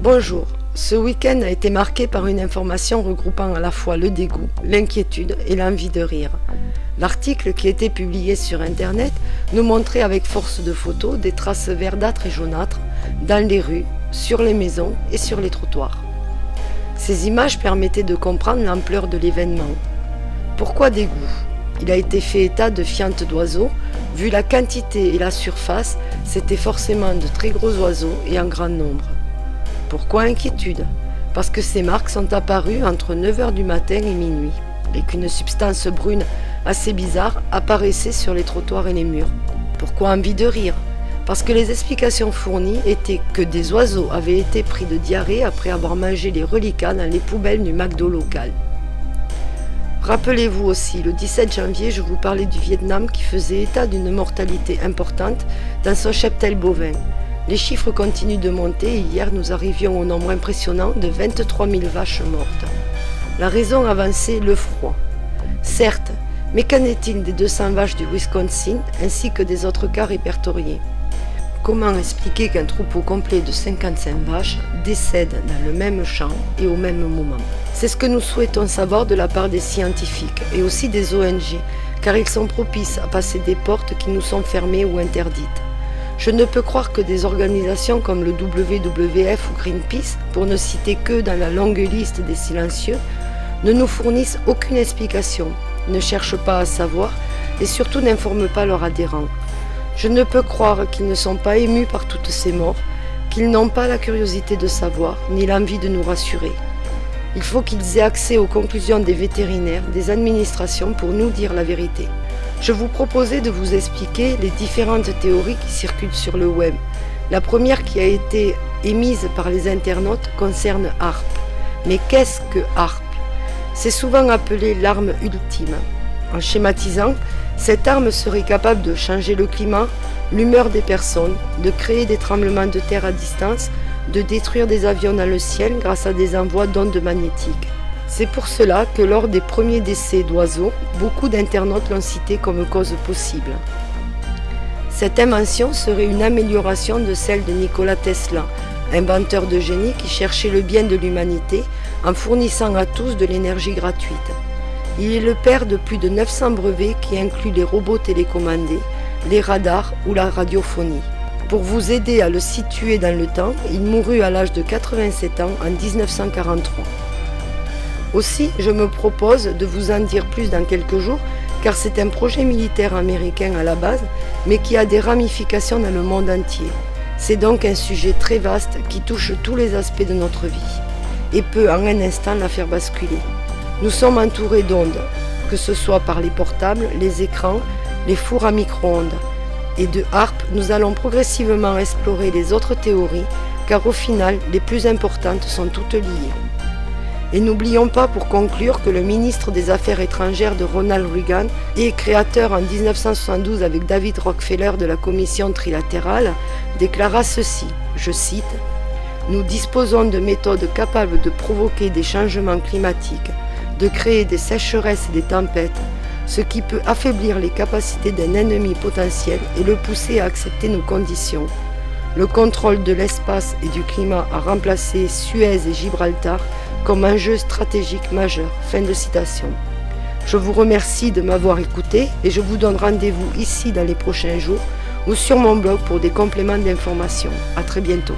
Bonjour, ce week-end a été marqué par une information regroupant à la fois le dégoût, l'inquiétude et l'envie de rire. L'article qui était publié sur internet nous montrait avec force de photos des traces verdâtres et jaunâtres dans les rues, sur les maisons et sur les trottoirs. Ces images permettaient de comprendre l'ampleur de l'événement. Pourquoi dégoût? Il a été fait état de fientes d'oiseaux. Vu la quantité et la surface, c'était forcément de très gros oiseaux et en grand nombre. Pourquoi inquiétude? Parce que ces marques sont apparues entre 9 h du matin et minuit, et qu'une substance brune assez bizarre apparaissait sur les trottoirs et les murs. Pourquoi envie de rire? Parce que les explications fournies étaient que des oiseaux avaient été pris de diarrhée après avoir mangé les reliquats dans les poubelles du McDo local. Rappelez-vous aussi, le 17 janvier, je vous parlais du Vietnam qui faisait état d'une mortalité importante dans son cheptel bovin. Les chiffres continuent de monter et hier nous arrivions au nombre impressionnant de 23 000 vaches mortes. La raison avançait le froid. Certes, mais qu'en est-il des 200 vaches du Wisconsin ainsi que des autres cas répertoriés? Comment expliquer qu'un troupeau complet de 55 vaches décède dans le même champ et au même moment? C'est ce que nous souhaitons savoir de la part des scientifiques et aussi des ONG, car ils sont propices à passer des portes qui nous sont fermées ou interdites. Je ne peux croire que des organisations comme le WWF ou Greenpeace, pour ne citer que dans la longue liste des silencieux, ne nous fournissent aucune explication, ne cherchent pas à savoir et surtout n'informent pas leurs adhérents. Je ne peux croire qu'ils ne sont pas émus par toutes ces morts, qu'ils n'ont pas la curiosité de savoir, ni l'envie de nous rassurer. Il faut qu'ils aient accès aux conclusions des vétérinaires, des administrations pour nous dire la vérité. Je vous proposais de vous expliquer les différentes théories qui circulent sur le web. La première qui a été émise par les internautes concerne HAARP. Mais qu'est-ce que HAARP? C'est souvent appelé l'arme ultime. En schématisant, cette arme serait capable de changer le climat, l'humeur des personnes, de créer des tremblements de terre à distance, de détruire des avions dans le ciel grâce à des envois d'ondes magnétiques. C'est pour cela que lors des premiers décès d'oiseaux, beaucoup d'internautes l'ont cité comme cause possible. Cette invention serait une amélioration de celle de Nikola Tesla, inventeur de génie qui cherchait le bien de l'humanité en fournissant à tous de l'énergie gratuite. Il est le père de plus de 900 brevets qui incluent les robots télécommandés, les radars ou la radiophonie. Pour vous aider à le situer dans le temps, il mourut à l'âge de 87 ans en 1943. Aussi, je me propose de vous en dire plus dans quelques jours, car c'est un projet militaire américain à la base, mais qui a des ramifications dans le monde entier. C'est donc un sujet très vaste qui touche tous les aspects de notre vie, et peut en un instant la faire basculer. Nous sommes entourés d'ondes, que ce soit par les portables, les écrans, les fours à micro-ondes. Et de HAARP, nous allons progressivement explorer les autres théories, car au final, les plus importantes sont toutes liées. Et n'oublions pas pour conclure que le ministre des Affaires étrangères de Ronald Reagan et créateur en 1972 avec David Rockefeller de la Commission trilatérale déclara ceci, je cite, « Nous disposons de méthodes capables de provoquer des changements climatiques, de créer des sécheresses et des tempêtes, ce qui peut affaiblir les capacités d'un ennemi potentiel et le pousser à accepter nos conditions. Le contrôle de l'espace et du climat a remplacé Suez et Gibraltar comme enjeu stratégique majeur. » Fin de citation. Je vous remercie de m'avoir écouté et je vous donne rendez-vous ici dans les prochains jours ou sur mon blog pour des compléments d'information. À très bientôt.